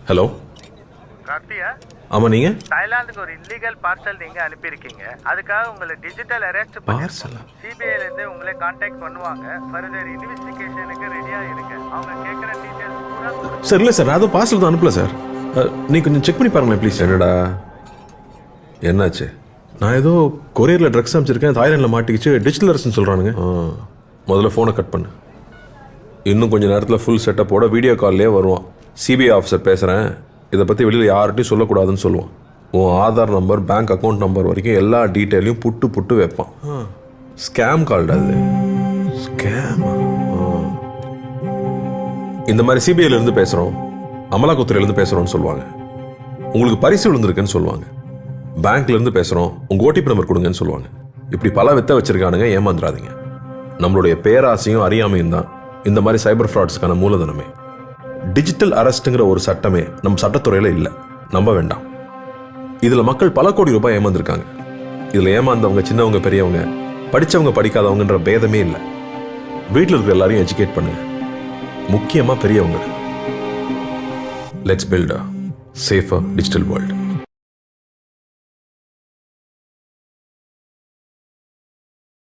Hello கார்த்தியா, ஆமா நீங்க தாய்லாந்துக்கு ஒரு இல்லீகல் பார்சல் நீங்க அனுப்பியிருக்கீங்க. அதுக்காக உங்களை டிஜிட்டல் அரெஸ்ட் பார்சலா? சிபிஐல இருந்து உங்களை கான்டாக்ட் பண்ணுவாங்க. ஃபர்தர் இன்வெஸ்டிகேஷனுக்கு ரெடியா இருங்க. அவங்க கேட்குற டீடைல்ஸ் பூரா சார் இல்லை சார், அது பார்சல் தான் அனுப்பல சார். நீ கொஞ்சம் செக் பண்ணி பாருங்களேன் ப்ளீஸ். என்னடா என்னாச்சு? நான் ஏதோ கொரியரில் ட்ரக்ஸ் அனுப்பிச்சிருக்கேன், தாய்லாண்டில் மாட்டிக்கிச்சு, டிஜிட்டல் அரெஸ்ட்னு சொல்கிறானுங்க. முதல்ல ஃபோனை கட் பண்ணு. இன்னும் கொஞ்சம் நேரத்தில் ஃபுல் செட்டப்போட வீடியோ கால்லேயே வருவான். சிபிஐ ஆஃபீஸர் பேசுகிறேன், இதை பற்றி வெளியில் யார்கிட்டையும் சொல்லக்கூடாதுன்னு சொல்லுவான். உன் Aadhaar number, bank account number வரைக்கும் எல்லா டீட்டெயிலையும் புட்டு வைப்பான். ஸ்கேம் கால்டா அது. ஸ்கேமா? இந்த மாதிரி சிபிஐலேருந்து பேசுகிறோம், அமலாக்கத்துறையிலேருந்து பேசுகிறோன்னு சொல்லுவாங்க. உங்களுக்கு பரிசு விழுந்திருக்குன்னு சொல்லுவாங்க. பேங்க்லேருந்து பேசுகிறோம், உங்கள் ஓடிபி நம்பர் கொடுங்கன்னு சொல்லுவாங்க. இப்படி பல வித்த வச்சிருக்கானுங்க, ஏமாந்துடாதீங்க. நம்மளுடைய பேராசையும் அறியாமையும் தான் இந்த மாதிரி சைபர் ஃப்ராட்ஸ்க்கான மூலதனமே. டிஜிட்டல் அரெஸ்ட்டுங்கிற ஒரு சட்டமே நம்ம சட்டத்துறையில் இல்லை, நம்ப வேண்டாம். இதில் மக்கள் பல கோடி ரூபாய் ஏமாந்துருக்காங்க. இதில் ஏமாந்தவங்க சின்னவங்க பெரியவங்க, படித்தவங்க படிக்காதவங்கன்ற பேதமே இல்லை. வீட்டில் இருக்கிற எல்லாரையும் எஜுகேட் பண்ணுங்க, முக்கியமாக பெரியவங்க. Let's build a safer digital world.